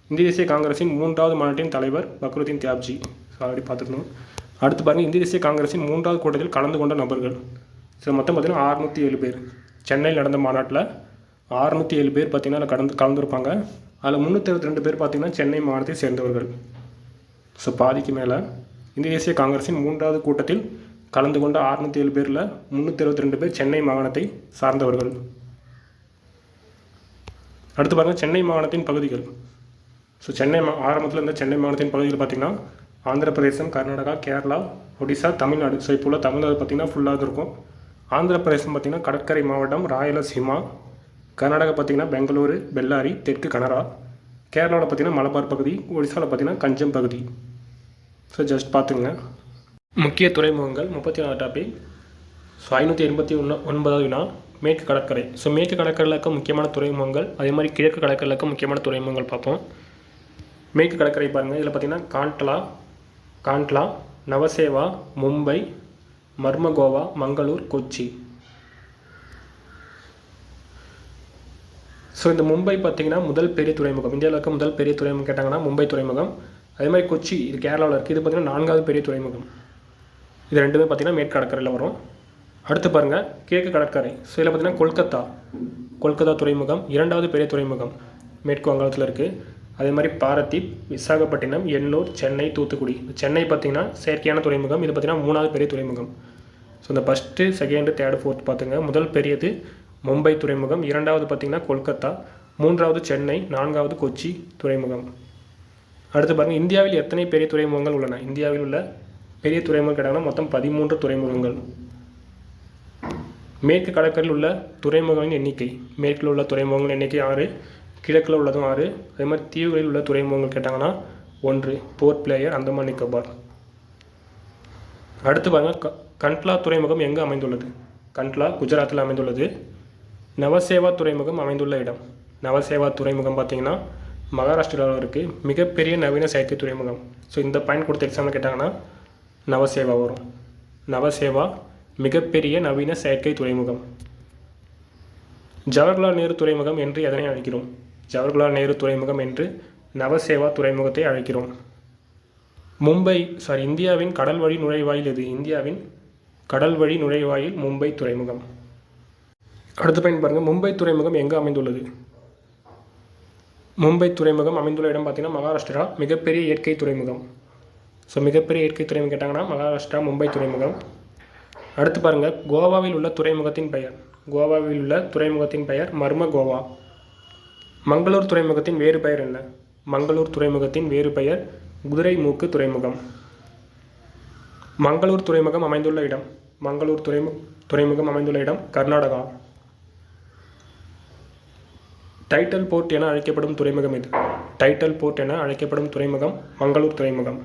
இந்திய தேசிய காங்கிரஸின் மூன்றாவது மாநாட்டின் தலைவர் பக்ருதீன் தியாப்ஜி, ஸோ ஆல்ரெடி பார்த்துக்கணும். அடுத்து பாருங்கள், இந்திய தேசிய காங்கிரஸின் மூன்றாவது கூட்டத்தில் கலந்து கொண்ட நபர்கள். ஸோ மொத்தம் பார்த்திங்கன்னா 607 பேர். சென்னையில் நடந்த மாநாட்டில் 607 பேர் பார்த்திங்கன்னா கலந்துருப்பாங்க. அதில் 322 பேர் பார்த்திங்கன்னா சென்னை மாகாணத்தை சேர்ந்தவர்கள். ஸோ பாதிக்கு மேலே இந்திய தேசிய காங்கிரஸின் மூன்றாவது கூட்டத்தில் கலந்து கொண்ட 607 பேரில் 322 பேர் சென்னை மாகாணத்தை சார்ந்தவர்கள். அடுத்து பாருங்கள், சென்னை மாகாணத்தின் பகுதிகள். ஸோ சென்னை ஆரம்பத்தில் இருந்த சென்னை மாகாணத்தின் பகுதிகள் பார்த்திங்கன்னா ஆந்திர பிரதேசம், கர்நாடகா, கேரளா, ஒடிசா, தமிழ்நாடு. ஸோ இப்போ உள்ள தமிழ்நாடு பார்த்திங்கன்னா ஃபுல்லாக இருக்கும். ஆந்திர பிரதேசம் பார்த்திங்கன்னா கடற்கரை மாவட்டம் ராயலசீமா, கர்நாடகா பார்த்திங்கன்னா பெங்களூரு, பெல்லாரி, தெற்கு கனரா, கேரளாவில் பார்த்திங்கன்னா மலபார் பகுதி, ஒடிசாவில் பார்த்திங்கன்னா கஞ்சம் பகுதி. ஸோ ஜஸ்ட் பார்த்துங்க. முக்கிய துறைமுகங்கள் 34 டாபிக். ஸோ 589வது வினா மேற்கு கடற்கரை. ஸோ மேற்கு கடற்கரையில் இருக்க முக்கியமான துறைமுகங்கள், அதே மாதிரி கிழக்கு கடற்கரையில் இருக்க முக்கியமான துறைமுகங்கள் பார்ப்போம். மேற்கு கடற்கரை பாருங்கள். இதில் பார்த்திங்கன்னா காண்ட்லா, நவசேவா, மும்பை, மர்மகோவா, மங்களூர், கொச்சி. ஸோ இந்த மும்பை பார்த்திங்கன்னா முதல் பெரிய துறைமுகம். இந்தியாவில் இருக்க முதல் பெரிய துறைமுகம் கேட்டாங்கன்னா மும்பை துறைமுகம். அதே மாதிரி கொச்சி, இது கேரளாவில் இருக்குது. இது பார்த்திங்கன்னா 4வது பெரிய துறைமுகம். இது ரெண்டுமே பார்த்திங்கன்னா மேற்கு கடற்கரையில் வரும். அடுத்து பாருங்கள், கிழக்கு கடற்கரை. ஸோ இதில் பார்த்திங்கன்னா கொல்கத்தா துறைமுகம் 2வது பெரிய துறைமுகம் மேற்கு வங்காளத்தில் இருக்குது. அதே மாதிரி பாரதீப், விசாகப்பட்டினம், எண்ணூர், சென்னை, தூத்துக்குடி. சென்னை பார்த்திங்கன்னா செயற்கையான துறைமுகம். இது பார்த்திங்கன்னா 3வது பெரிய துறைமுகம். ஸோ இந்த ஃபஸ்ட்டு, செகண்டு, தேர்டு, ஃபோர்த் பார்த்துங்க. முதல் பெரியது மும்பை துறைமுகம், 2வது பார்த்திங்கன்னா கொல்கத்தா, 3வது சென்னை, 4வது கொச்சி துறைமுகம். அடுத்து பாருங்கள், இந்தியாவில் எத்தனை பெரிய துறைமுகங்கள் உள்ளன? இந்தியாவில் உள்ள பெரிய துறைமுகம் கேட்டாங்கன்னா மொத்தம் 13 துறைமுகங்கள். மேற்கு கடற்கரையில் உள்ள துறைமுகங்களின் எண்ணிக்கை. மேற்கில் உள்ள துறைமுகங்கள் எண்ணிக்கை 6, கிழக்கில் உள்ளதும் 6. அதே மாதிரி தீவுகளில் உள்ள துறைமுகங்கள் கேட்டாங்கன்னா 1, போர்ட் பிளேயர், அந்தமான் நிக்கோபார். அடுத்து பாருங்கள், கண்ட்லா துறைமுகம் எங்கே அமைந்துள்ளது? கண்ட்லா குஜராத்தில் அமைந்துள்ளது. நவசேவா துறைமுகம் அமைந்துள்ள இடம். நவசேவா துறைமுகம் பார்த்திங்கன்னா மகாராஷ்டிராவில் இருக்குது. மிகப்பெரிய நவீன செயற்கை துறைமுகம். ஸோ இந்த பாயிண்ட் கொடுத்த எக்ஸாமில் கேட்டாங்கன்னா நவசேவா வரும். நவசேவா மிகப்பெரிய நவீன செயற்கை துறைமுகம். ஜவஹர்லால் நேரு துறைமுகம் என்று எதனை அழைக்கிறோம்? ஜவஹர்லால் நேரு துறைமுகம் என்று நவசேவா துறைமுகத்தை அழைக்கிறோம். இந்தியாவின் கடல் வழி நுழைவாயில் எது? இந்தியாவின் கடல் வழி நுழைவாயில் மும்பை துறைமுகம். அடுத்த பாயிண்ட் பாருங்கள், மும்பை துறைமுகம் எங்கே அமைந்துள்ளது? மும்பை துறைமுகம் அமைந்துள்ள இடம் பார்த்தீங்கன்னா மகாராஷ்டிரா. மிகப்பெரிய இயற்கை துறைமுகம். ஸோ மிகப்பெரிய இயற்கை துறைமுகம் கேட்டாங்கன்னா மகாராஷ்டிரா மும்பை துறைமுகம். அடுத்து பாருங்கள், கோவாவில் உள்ள துறைமுகத்தின் பெயர். கோவாவில் உள்ள துறைமுகத்தின் பெயர் மர்மகோவா. மங்களூர் துறைமுகத்தின் வேறு பெயர் என்ன? மங்களூர் துறைமுகத்தின் வேறு பெயர் குதிரைமூக்கு துறைமுகம். மங்களூர் துறைமுகம் அமைந்துள்ள இடம். மங்களூர் துறைமுகம் அமைந்துள்ள இடம் கர்நாடகா. டைட்டல் போர்ட் என அழைக்கப்படும் துறைமுகம் எது? டைட்டல் போர்ட் என அழைக்கப்படும் துறைமுகம் மங்களூர் துறைமுகம்.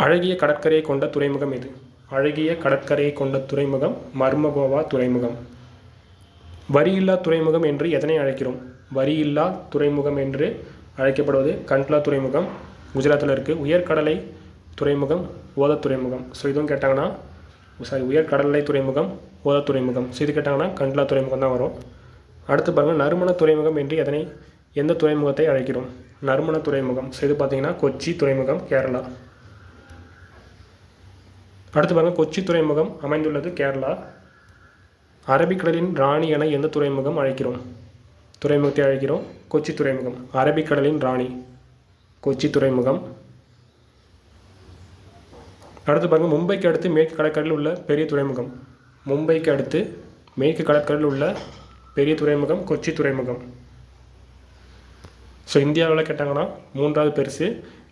அழகிய கடற்கரையை கொண்ட துறைமுகம் எது? அழகிய கடற்கரையை கொண்ட துறைமுகம் மர்மகோவா துறைமுகம். வரியில்லா துறைமுகம் என்று எதனை அழைக்கிறோம்? வரியில்லா துறைமுகம் என்று அழைக்கப்படுவது கண்ட்லா துறைமுகம், குஜராத்தில் இருக்குது. உயர்கடலை துறைமுகம் ஓத துறைமுகம். ஸோ இதுவும் கேட்டாங்கன்னா உயர்கடலை துறைமுகம் ஓத துறைமுகம். ஸோ இது கேட்டாங்கன்னா கண்ட்லா துறைமுகம் தான் வரும். அடுத்து பாருங்கள், நறுமண துறைமுகம் என்று எந்த துறைமுகத்தை அழைக்கிறோம்? நறுமண துறைமுகம். ஸோ இது பார்த்தீங்கன்னா கொச்சி துறைமுகம், கேரளா. அடுத்து பாருங்கள், கொச்சி துறைமுகம் அமைந்துள்ளது கேரளா. அரபிக்கடலின் ராணி என எந்த துறைமுகம் அழைக்கிறோம்? துறைமுகத்தை அழைக்கிறோம் கொச்சி துறைமுகம். அரபிக்கடலின் ராணி கொச்சி துறைமுகம். அடுத்து பாருங்கள், மும்பைக்கு அடுத்து மேற்கு கடற்கரையில் உள்ள பெரிய துறைமுகம். மும்பைக்கு அடுத்து மேற்கு கடற்கரையில் உள்ள பெரிய துறைமுகம் கொச்சி துறைமுகம். ஸோ இந்தியாவில் கேட்டாங்கன்னா 3வது பெருசு.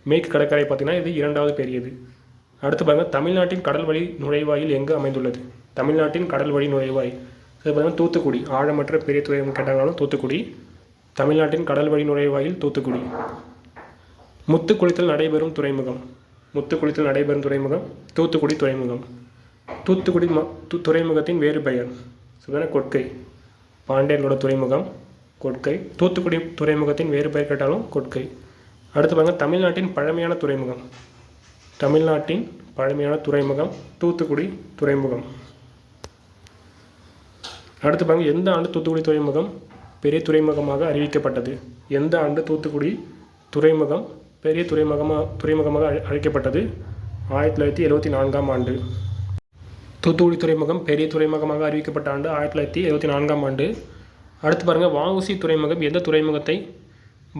மேற்கு கடற்கரை பார்த்திங்கன்னா இது 2வது பெரியது. அடுத்து பாருங்கள், தமிழ்நாட்டின் கடல் வழி நுழைவாயில் எங்கு அமைந்துள்ளது? தமிழ்நாட்டின் கடல் வழி நுழைவாயில் அது பார்த்திங்கன்னா தூத்துக்குடி. ஆழமற்ற பெரிய துறைமுகம் கேட்டாங்கனாலும் தூத்துக்குடி. தமிழ்நாட்டின் கடல் வழி நுழைவாயில் தூத்துக்குடி. முத்து குளித்தல் நடைபெறும் துறைமுகம். முத்து குளித்தல் நடைபெறும் துறைமுகம் தூத்துக்குடி துறைமுகம். தூத்துக்குடி துறைமுகத்தின் வேறு பெயர் கொட்கை. பாண்டியர்களோட துறைமுகம் கொட்கை. தூத்துக்குடி துறைமுகத்தின் வேறு பெயர் கேட்டாலும் கொட்கை. அடுத்து பாருங்கள், தமிழ்நாட்டின் பழமையான துறைமுகம். தமிழ்நாட்டின் பழமையான துறைமுகம் தூத்துக்குடி துறைமுகம். அடுத்து பாருங்கள், எந்த ஆண்டு தூத்துக்குடி துறைமுகம் பெரிய துறைமுகமாக அறிவிக்கப்பட்டது? எந்த ஆண்டு தூத்துக்குடி துறைமுகம் பெரிய துறைமுகமாக அழைக்கப்பட்டது? 1974ஆம் ஆண்டு. தூத்துக்குடி துறைமுகம் பெரிய துறைமுகமாக அறிவிக்கப்பட்ட ஆண்டு 1974ஆம் ஆண்டு. அடுத்து பாருங்கள், வஉசி துறைமுகம் எந்த துறைமுகத்தை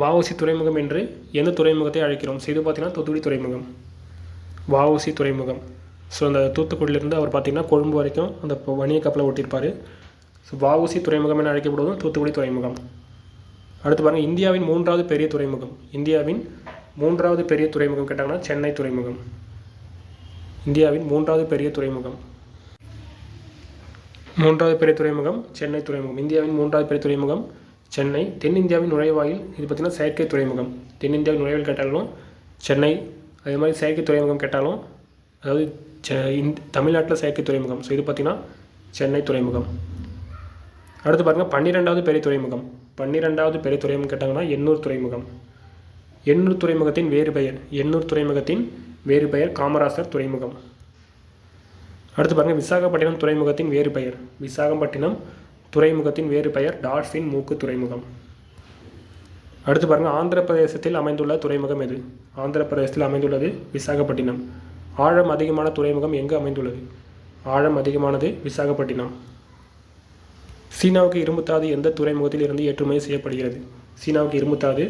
வஉசி துறைமுகம் என்று எந்த துறைமுகத்தை அழைக்கிறோம்? இது பார்த்திங்கன்னா தூத்துக்குடி துறைமுகம். வஉசி துறைமுகம். ஸோ அந்த தூத்துக்குடியிலேருந்து அவர் பார்த்திங்கன்னா கொழும்பு வரைக்கும் அந்த வணிக கப்பலை ஓட்டியிருப்பார். ஸோ வஉசி துறைமுகம் என அழைக்கப்படுவதும் தூத்துக்குடி துறைமுகம். அடுத்து பாருங்கள், இந்தியாவின் 3வது பெரிய துறைமுகம். இந்தியாவின் 3வது பெரிய துறைமுகம் கேட்டாங்கன்னா சென்னை துறைமுகம். இந்தியாவின் 3வது பெரிய துறைமுகம். 3வது பெரிய துறைமுகம் சென்னை துறைமுகம். இந்தியாவின் 3வது பெரிய துறைமுகம் சென்னை. தென்னிந்தியாவின் நுழைவாயில் இது பார்த்திங்கன்னா செயற்கை துறைமுகம். தென்னிந்தியாவின் நுழைவாயில் கேட்டாலும் சென்னை. அதே மாதிரி செயற்கை துறைமுகம் கேட்டாலும் அதாவது தமிழ்நாட்டில் செயற்கை துறைமுகம். ஸோ இது பார்த்திங்கன்னா சென்னை துறைமுகம். அடுத்து பாருங்கள், 12வது பெரிய துறைமுகம். 12வது பெரிய துறைமுகம் கேட்டாங்கன்னா எண்ணூர் துறைமுகம். எண்ணூர் துறைமுகத்தின் வேறு பெயர். எண்ணூர் துறைமுகத்தின் வேறு பெயர் காமராசர் துறைமுகம். அடுத்து பாருங்கள், விசாகப்பட்டினம் துறைமுகத்தின் வேறு பெயர். விசாகப்பட்டினம் துறைமுகத்தின் வேறு பெயர் டால்ஃபின் மூக்கு துறைமுகம். அடுத்து பாருங்கள், ஆந்திர பிரதேசத்தில் அமைந்துள்ள துறைமுகம் எது? ஆந்திர பிரதேசத்தில் அமைந்துள்ளது விசாகப்பட்டினம். ஆழம் அதிகமான துறைமுகம் எங்கு அமைந்துள்ளது? ஆழம் அதிகமானது விசாகப்பட்டினம். சீனாவுக்கு இரும்புத்தாது எந்த துறைமுகத்தில் இருந்து ஏற்றுமதி செய்யப்படுகிறது? சீனாவுக்கு இரும்புத்தாது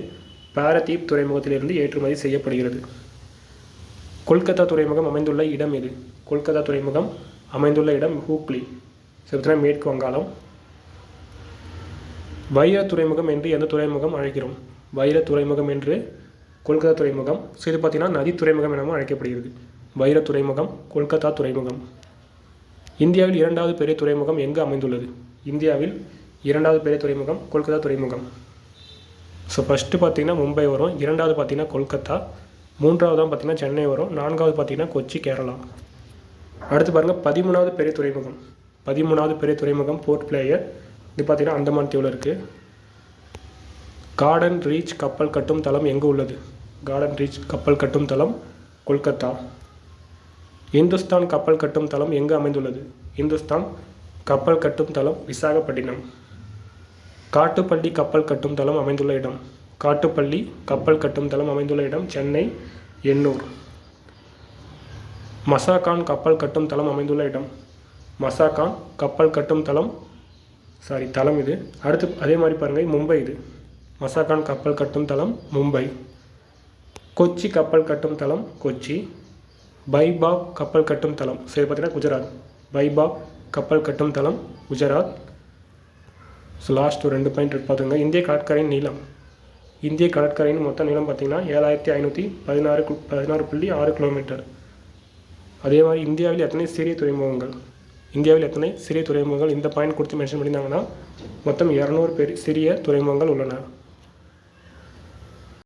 பாரதீப் துறைமுகத்திலிருந்து ஏற்றுமதி செய்யப்படுகிறது. கொல்கத்தா துறைமுகம் அமைந்துள்ள இடம் எது? கொல்கத்தா துறைமுகம் அமைந்துள்ள இடம் ஹூக்ளி. சரித்திரம் மேற்கு வங்காளம். வைர துறைமுகம் என்று எந்த துறைமுகம் அழைக்கிறோம்? வைர துறைமுகம் என்று கொல்கத்தா துறைமுகம். ஸோ இது பார்த்திங்கன்னா நதி துறைமுகம் எனவும் அழைக்கப்படுகிறது. வைர துறைமுகம் கொல்கத்தா துறைமுகம். இந்தியாவில் 2வது பெரிய துறைமுகம் எங்கு அமைந்துள்ளது? இந்தியாவில் 2வது பெரிய துறைமுகம் கொல்கத்தா துறைமுகம். ஸோ ஃபஸ்ட்டு பார்த்திங்கன்னா மும்பை வரும், 2வது பார்த்திங்கன்னா கொல்கத்தா, 3வது தான் பார்த்திங்கன்னா சென்னை வரும், 4வது பார்த்திங்கன்னா கொச்சி கேரளா. அடுத்து பாருங்கள், 13வது பெரிய துறைமுகம். 13வது பெரிய துறைமுகம் போர்ட் பிளேயர். இது பார்த்திங்கன்னா அந்தமான் தீவில் இருக்குது. கார்டன் ரீச் கப்பல் கட்டும் தளம் எங்கு உள்ளது? கார்டன் ரீச் கப்பல் கட்டும் தளம் கொல்கத்தா. இந்துஸ்தான் கப்பல் கட்டும் தளம் எங்கு அமைந்துள்ளது? இந்துஸ்தான் கப்பல் கட்டும் தளம் விசாகப்பட்டினம். காட்டுப்பள்ளி கப்பல் கட்டும் தளம் அமைந்துள்ள இடம்? காட்டுப்பள்ளி கப்பல் கட்டும் தளம் அமைந்துள்ள இடம் சென்னை, எண்ணூர். மசாகான் கப்பல் கட்டும் தளம் அமைந்துள்ள இடம்? மசாகான் கப்பல் கட்டும் தளம் தளம் இது. அடுத்து அதே மாதிரி பாருங்கள், மும்பை இது. மசாகான் கப்பல் கட்டும் தளம் மும்பை. கொச்சி கப்பல் கட்டும் தளம் கொச்சி. பைபாப் கப்பல் கட்டும் தளம் சரி பார்த்தீங்கன்னா குஜராத். பைபாப் கப்பல் கட்டும் தளம் குஜராத். ஸோ லாஸ்ட் ஒரு 2 பாயிண்ட் பார்த்துங்க. இந்திய கடற்கரையின் நீளம். இந்திய கடற்கரையின் மொத்த நீளம் பார்த்திங்கன்னா 7516.6 கிலோமீட்டர். அதே மாதிரி இந்தியாவில் எத்தனை சிறிய துறைமுகங்கள்? இந்தியாவில் எத்தனை சிறிய துறைமுகங்கள்? இந்த பாயிண்ட் கொடுத்து மென்ஷன் பண்ணியிருந்தாங்கன்னா மொத்தம் 200 சிறிய துறைமுகங்கள் உள்ளன.